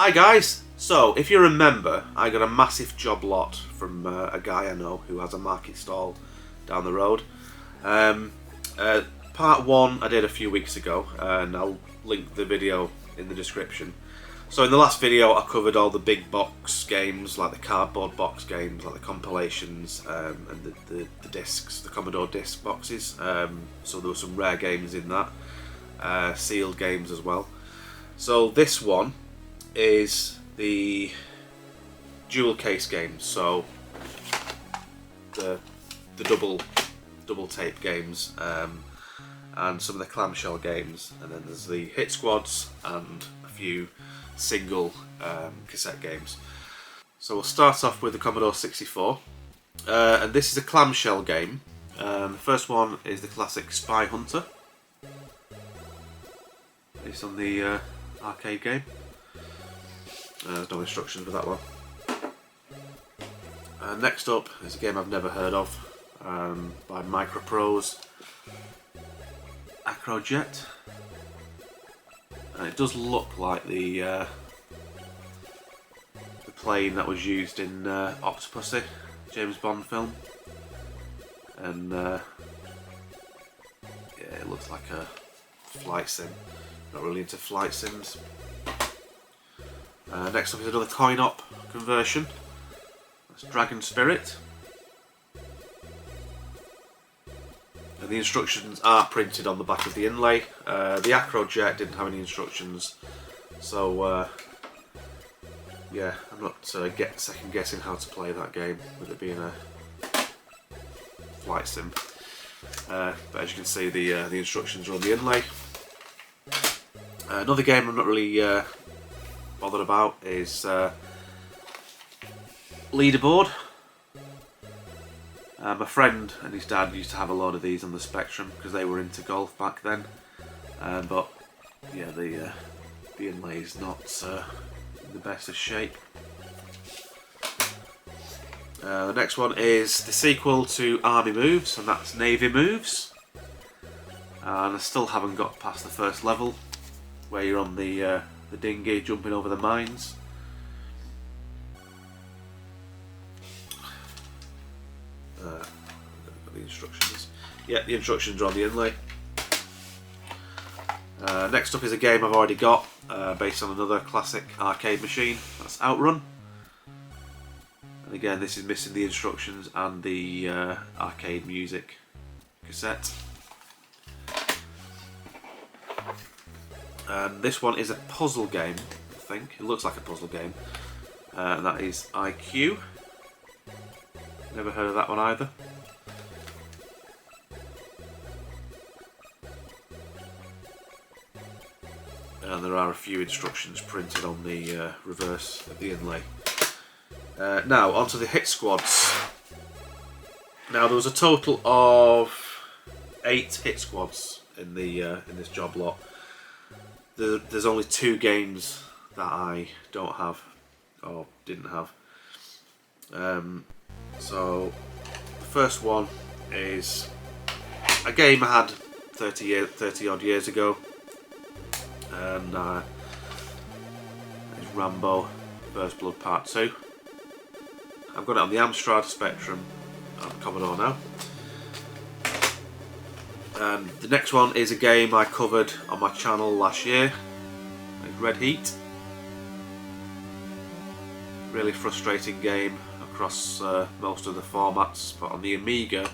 Hi guys! So, if you remember, I got a massive job lot from a guy I know who has a market stall down the road. Part 1 I did a few weeks ago, and I'll link the video in the description. So in the last video I covered all the big box games, like the cardboard box games, like the compilations, and the discs, the Commodore disc boxes. So there were some rare games in that, sealed games as well. So this one is the dual case games, so the double tape games, and some of the clamshell games, and then there's the hit squads and a few single cassette games. So we'll start off with the Commodore 64, and this is a clamshell game. The first one is the classic Spy Hunter, based on the arcade game. There's no instructions for that one. Next up is a game I've never heard of, by Microprose, Acrojet. It does look like the plane that was used in Octopussy, James Bond film, and yeah, it looks like a flight sim. Not really into flight sims. Next up is another coin-op conversion. That's Dragon Spirit. And the instructions are printed on the back of the inlay. The Acrojet didn't have any instructions, so yeah, I'm not second guessing how to play that game with it being a flight sim. But as you can see, the instructions are on the inlay. Another game I'm not really bothered about is Leaderboard. My friend and his dad used to have a load of these on the Spectrum because they were into golf back then, but yeah, the inlay is not in the best of shape. The next one is the sequel to Army Moves, and that's Navy Moves, and I still haven't got past the first level where you're on the dinghy jumping over the mines. Got the instructions. Yeah, the instructions are on the inlay. Next up is a game I've already got, based on another classic arcade machine. That's Outrun. And again, this is missing the instructions and the arcade music cassette. And this one is a puzzle game, I think. It looks like a puzzle game. And that is IQ. Never heard of that one either. And there are a few instructions printed on the reverse of the inlay. Now, onto the hit squads. Now, there was a total of 8 hit squads in this job lot. There's only 2 games that I don't have, or didn't have. So the first one is a game I had 30 odd years ago, and it's Rambo First Blood Part 2. I've got it on the Amstrad, Spectrum, and Commodore now. And the next one is a game I covered on my channel last year, like Red Heat. Really frustrating game across most of the formats, but on the Amiga,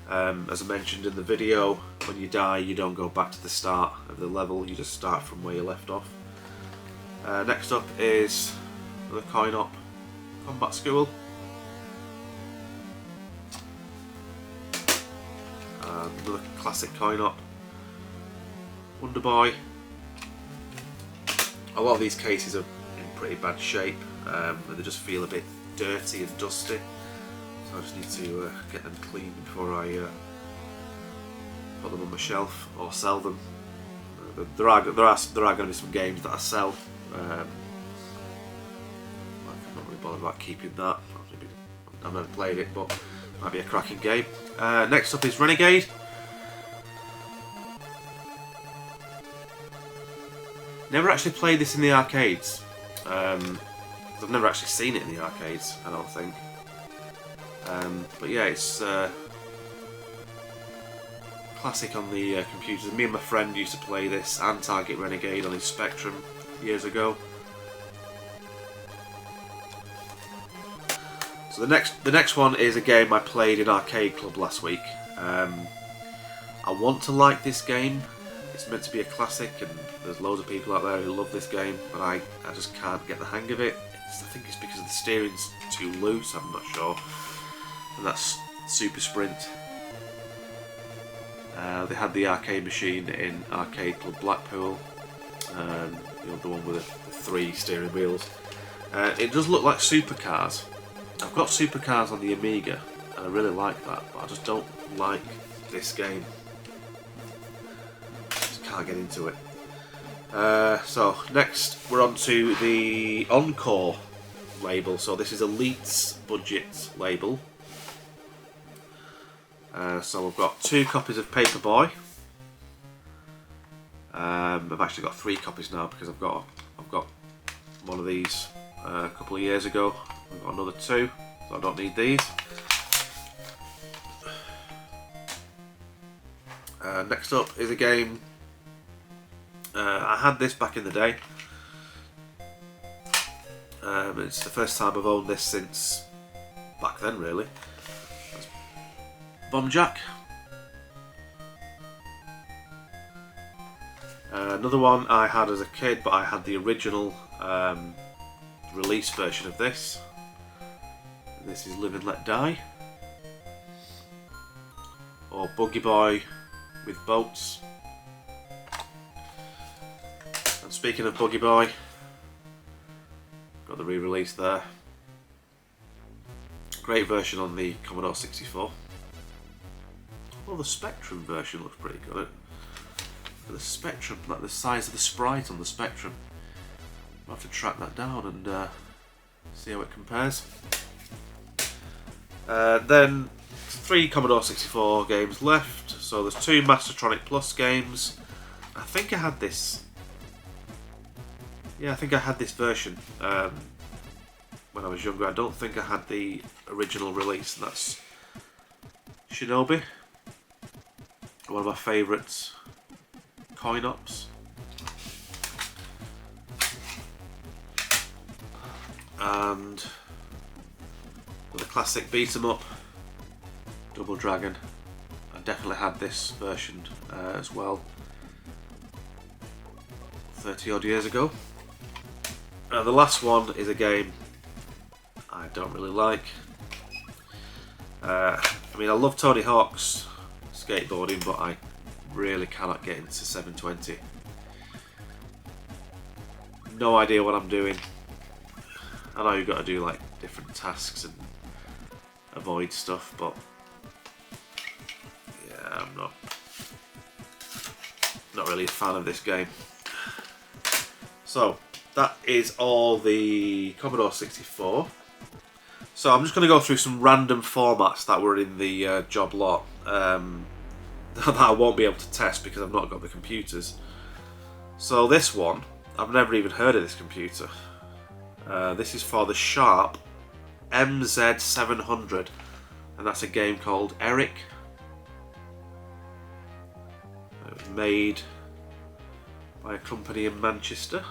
as I mentioned in the video, when you die you don't go back to the start of the level, you just start from where you left off. Next up is another coin-op Combat School. Another classic coin-op, Wonder Boy. A lot of these cases are in pretty bad shape, and they just feel a bit dirty and dusty, so I just need to get them cleaned before I put them on my shelf or sell them. There are going to be some games that I sell. I'm not really bothered about keeping that. I've never played it, but it might be a cracking game. Next up is Renegade. Never actually played this in the arcades. I've never actually seen it in the arcades, I don't think. But yeah, it's classic on the computers. Me and my friend used to play this and Target Renegade on his Spectrum years ago. So the next one is a game I played in Arcade Club last week. I want to like this game. It's meant to be a classic, and there's loads of people out there who love this game, but I just can't get the hang of it. I think it's because the steering's too loose, I'm not sure. And that's Super Sprint. They had the arcade machine in Arcade Club Blackpool, you know, the one with the 3 steering wheels. It does look like supercars. I've got supercars on the Amiga, and I really like that, but I just don't like this game. Just can't get into it. So next we're on to the Encore label. So this is Elite's budget label. So we've got 2 copies of Paperboy. I've actually got 3 copies now because I've got one of these a couple of years ago. I've got another 2, so I don't need these. Next up is a game. I had this back in the day. It's the first time I've owned this since back then, really. Bomb Jack. Another one I had as a kid, but I had the original release version of this. This is Live and Let Die. Or Buggy Boy with boats. And speaking of Buggy Boy, got the re-release there. Great version on the Commodore 64. Well, the Spectrum version looks pretty good. The Spectrum, like the size of the sprite on the Spectrum. I'll have to track that down and see how it compares. Then 3 Commodore 64 games left. So there's 2 Mastertronic Plus games. I think I had this. Yeah, I think I had this version when I was younger. I don't think I had the original release, and that's Shinobi. One of my favourites. Coin-ops. And the classic beat 'em up, Double Dragon. I definitely had this version as well 30 odd years ago. The last one is a game I don't really like. I mean, I love Tony Hawk's skateboarding, but I really cannot get into 720. No idea what I'm doing. I know you've got to do like different tasks and avoid stuff, but yeah, I'm not really a fan of this game. So that is all the Commodore 64. So I'm just going to go through some random formats that were in the job lot that I won't be able to test because I've not got the computers. So this one, I've never even heard of this computer. This is for the Sharp MZ700, and that's a game called Eric. It was made by a company in Manchester.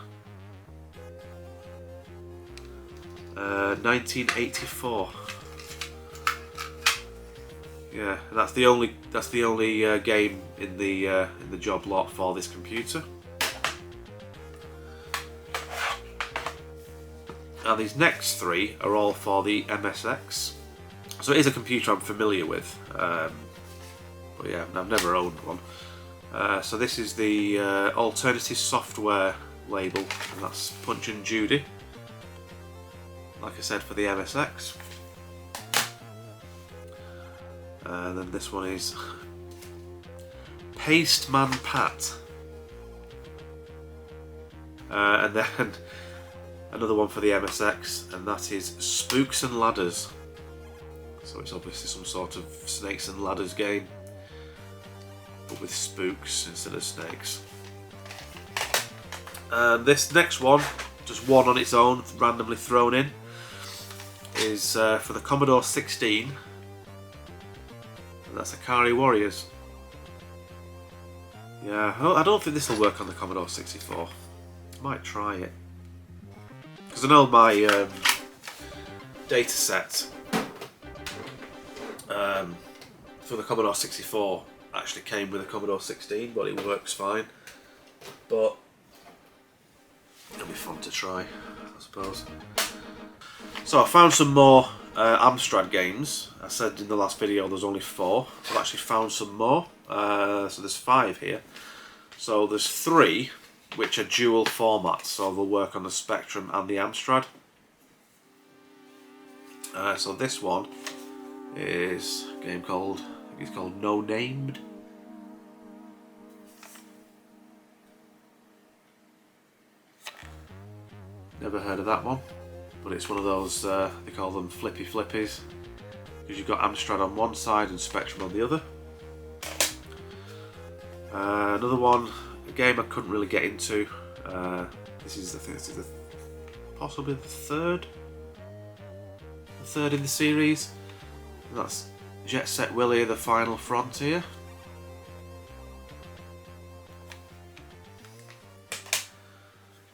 1984. Yeah, that's the only game in the job lot for this computer. Now these next 3 are all for the MSX, so it is a computer I'm familiar with, but yeah, I've never owned one. So this is the alternative software label, and that's Punch and Judy, like I said, for the MSX. And then this one is Pasteman Pat, and then another one for the MSX, and that is Spooks and Ladders. So it's obviously some sort of snakes and ladders game, but with spooks instead of snakes. And this next one just one on its own, randomly thrown in, is for the Commodore 16, and that's Akari Warriors. Yeah, I don't think this will work on the Commodore 64. I might try it, because I know my data set for the Commodore 64 actually came with a Commodore 16, but it works fine. But it'll be fun to try, I suppose. So I found some more Amstrad games. I said in the last video there's only 4. I've actually found some more. So there's 5 here. So there's 3 which are dual formats, so they'll work on the Spectrum and the Amstrad. So this one is a game called, I think it's called No Named. Never heard of that one, but it's one of those, they call them flippy flippies, because you've got Amstrad on one side and Spectrum on the other. Another one, a game I couldn't really get into. This is, I think this is possibly the third in the series. And that's Jet Set Willy: The Final Frontier.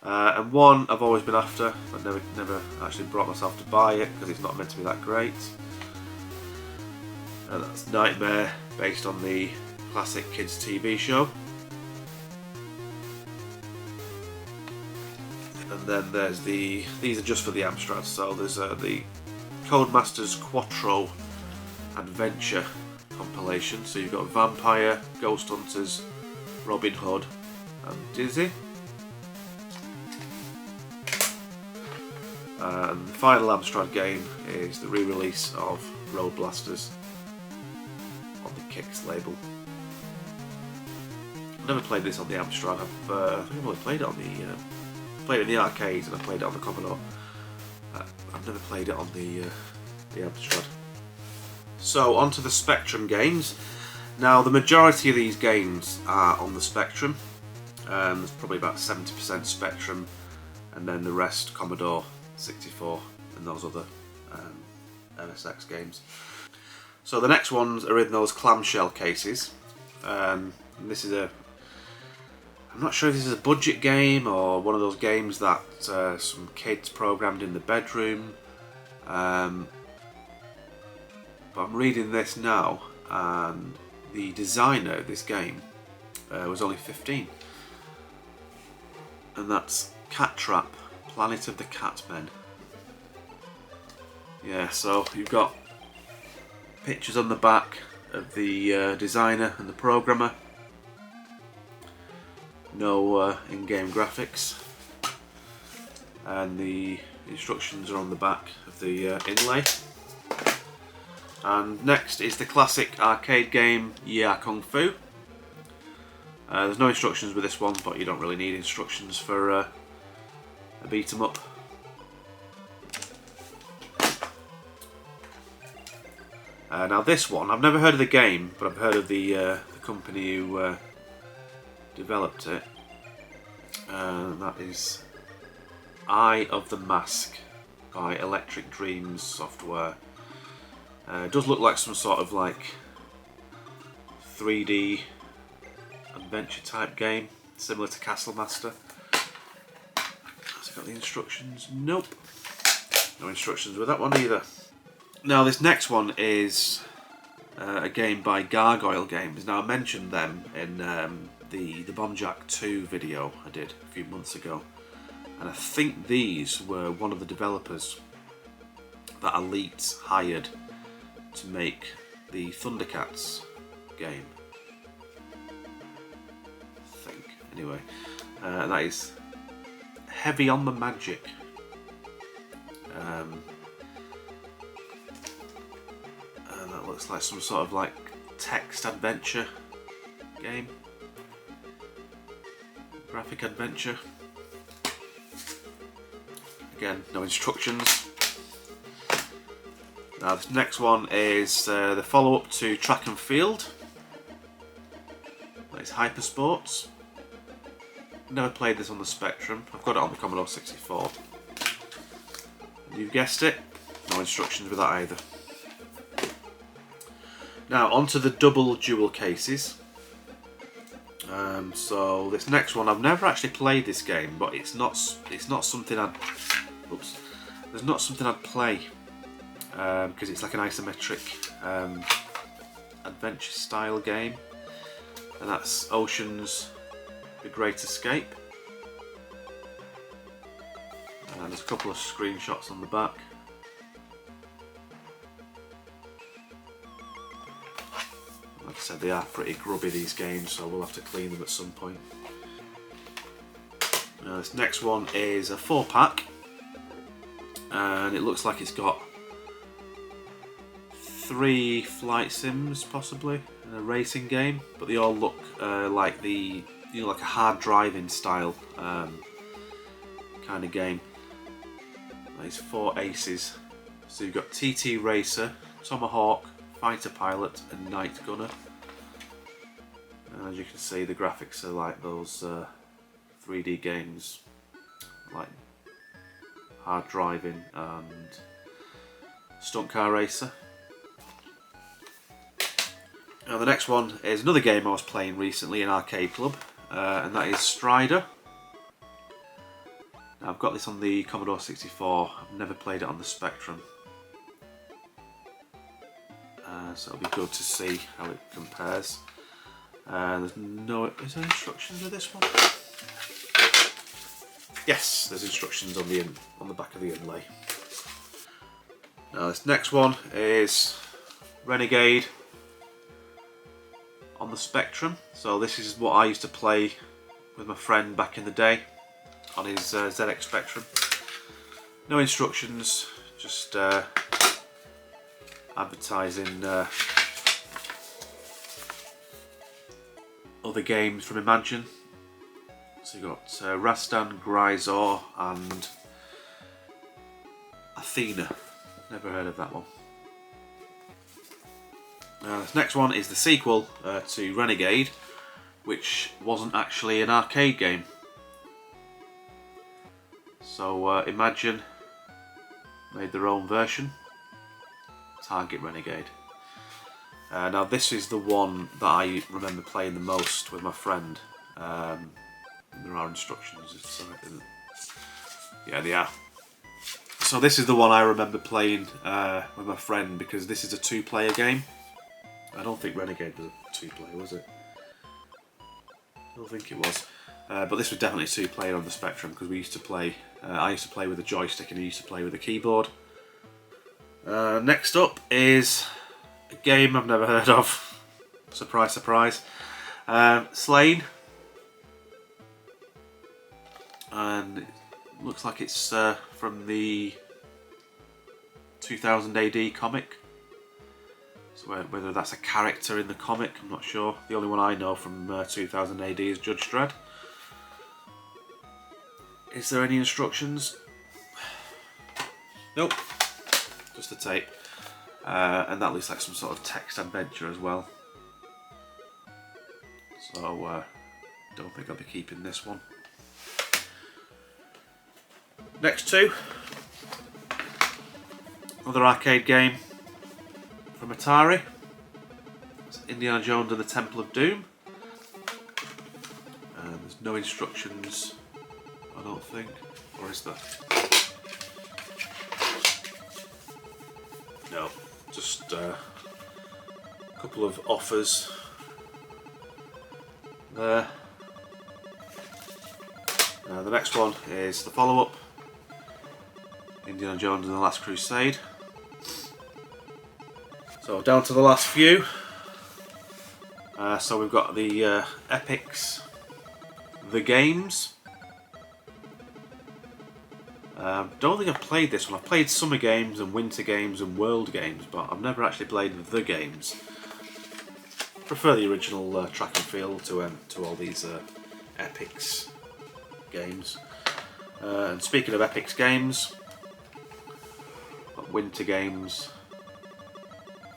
And one I've always been after, but never actually brought myself to buy it because it's not meant to be that great. And that's Nightmare, based on the classic kids TV show. And then there's these are just for the Amstrad, so there's the Codemasters Quattro Adventure compilation. So you've got Vampire, Ghost Hunters, Robin Hood and Dizzy. And the final Amstrad game is the re-release of Road Blasters on the Kicks label. I've never played this on the Amstrad. I think I've only played it on in the arcades, and I played it on the Commodore. I've never played it on the Amstrad. So onto the Spectrum games. Now the majority of these games are on the Spectrum. There's probably about 70% Spectrum, and then the rest Commodore 64 and those other MSX games. So the next ones are in those clamshell cases. And this is I'm not sure if this is a budget game or one of those games that some kids programmed in the bedroom. But I'm reading this now, and the designer of this game was only 15. And that's Cat Trap: Planet of the Catmen. Yeah, so you've got pictures on the back of the designer and the programmer. No in-game graphics. And the instructions are on the back of the inlay. And next is the classic arcade game Yeah Kung Fu. There's no instructions with this one, but you don't really need instructions for a beat 'em up. Now this one, I've never heard of the game, but I've heard of the company who developed it. That is Eye of the Mask by Electric Dreams Software. It does look like some sort of like 3D adventure type game, similar to Castle Master. Has it got the instructions? Nope. No instructions with that one either. Now this next one is a game by Gargoyle Games. Now I mentioned them in the Bomb Jack 2 video I did a few months ago, and I think these were one of the developers that Elite hired to make the Thundercats game. I think. Anyway, that is Heavy on the Magic. And that looks like some sort of like text adventure game. Graphic adventure. Again, no instructions. Now this next one is the follow-up to Track and Field. It's Hyper Sports. never played this on the Spectrum. I've got it on the Commodore 64. And you've guessed it, no instructions with that either. Now onto the double dual cases. So this next one, I've never actually played this game, but it's not something I'd there's not something I'd play because it's like an isometric adventure style game, and that's Ocean's The Great Escape. And there's a couple of screenshots on the back. Like I said, they are pretty grubby, these games, so we'll have to clean them at some point. Now this next one is a 4-pack, and it looks like it's got 3 flight sims possibly, and a racing game, but they all look like like a hard driving style kind of game. These 4 aces. So you've got TT Racer, Tomahawk, Fighter Pilot and Night Gunner. And as you can see, the graphics are like those 3D games, like Hard Driving and Stunt Car Racer. Now the next one is another game I was playing recently in Arcade Club, and that is Strider. Now, I've got this on the Commodore 64, I've never played it on the Spectrum. So it'll be good to see how it compares. Is there instructions with this one? Yes, there's instructions on the back of the inlay. Now this next one is Renegade on the Spectrum. So this is what I used to play with my friend back in the day on his ZX Spectrum. No instructions, just advertising other games from Imagine. So you've got Rastan, Grisor and Athena. Never heard of that one. This next one is the sequel to Renegade, which wasn't actually an arcade game. So Imagine made their own version, Target Renegade. Now this is the one that I remember playing the most with my friend. There are instructions, so yeah, they are. So this is the one I remember playing with my friend, because this is a 2-player game. I don't think Renegade was a 2-player, was it? I don't think it was. But this was definitely 2-player on the Spectrum, because we used to play. I used to play with a joystick and he used to play with a keyboard. Next up is a game I've never heard of. Surprise, surprise. Slain. And it looks like it's from the 2000 AD comic. So whether that's a character in the comic, I'm not sure. The only one I know from 2000 AD is Judge Dredd. Is there any instructions? Nope. Just the tape. And that looks like some sort of text adventure as well. So don't think I'll be keeping this one. Next two. Another arcade game from Atari. It's Indiana Jones and the Temple of Doom. There's no instructions, I don't think. Or is there? No, just a couple of offers there. The next one is the follow-up, Indiana Jones and the Last Crusade. So down to the last few. So we've got the Epics, The Games. Don't think I've played this one. I've played Summer Games and Winter Games and World Games, but I've never actually played The Games. Prefer the original track and feel to all these Epics games. And speaking of Epics games, got Winter Games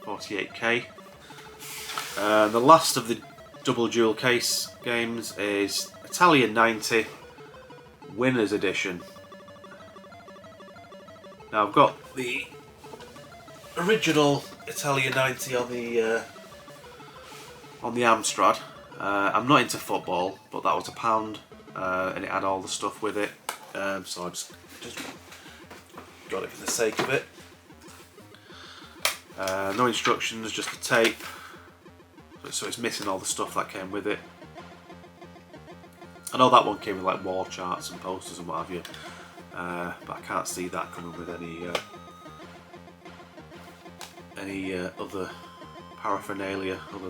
48K. The last of the double dual case games is Italian 90 Winners Edition. Now I've got the original Italian 90 on the Amstrad. I'm not into football, but that was £1, and it had all the stuff with it, so I just got it for the sake of it. No instructions, just the tape, so it's missing all the stuff that came with it. I know that one came with like wall charts and posters and what have you, but I can't see that coming with any other paraphernalia other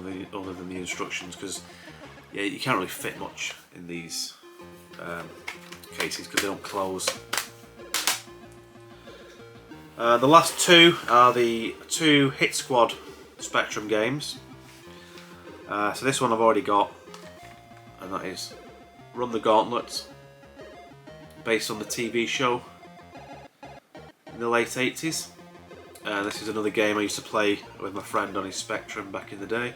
than the instructions, because yeah, you can't really fit much in these cases because they don't close. The last two are the two Hit Squad Spectrum games. So this one I've already got, and that is Run the Gauntlet, based on the TV show in the late 80s. This is another game I used to play with my friend on his Spectrum back in the day.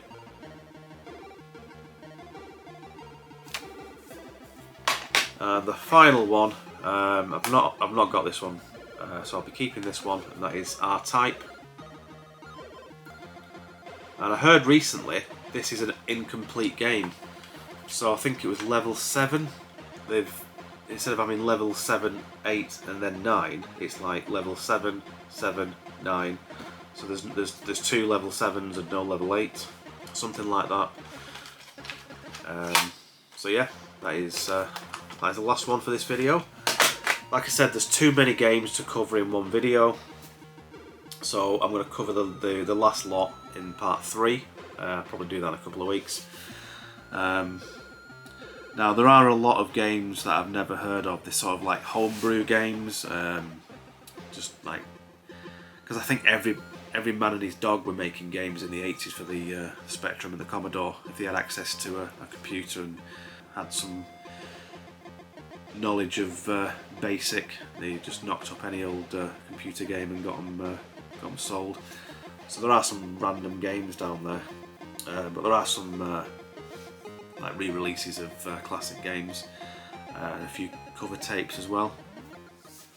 The final one, I've not got this one, so I'll be keeping this one, and that is R-Type. And I heard recently this is an incomplete game, so I think it was level 7. Instead of having level 7, 8, and then 9, it's like level 7, 7, 9. So there's 2 level 7s and no level 8, something like that. So yeah, that is the last one for this video. Like I said, there's too many games to cover in one video, so I'm going to cover the last lot in part 3. Probably do that in a couple of weeks. Now there are a lot of games that I've never heard of. They're sort of like homebrew games, just like, because I think every man and his dog were making games in the 80s for the Spectrum and the Commodore, if they had access to a computer and had some knowledge of BASIC. They just knocked up any old computer game and got them sold. So there are some random games down there, but there are some like re-releases of classic games, and a few cover tapes as well.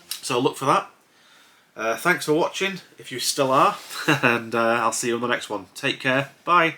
So look for that. Thanks for watching, if you still are, and I'll see you on the next one. Take care, bye.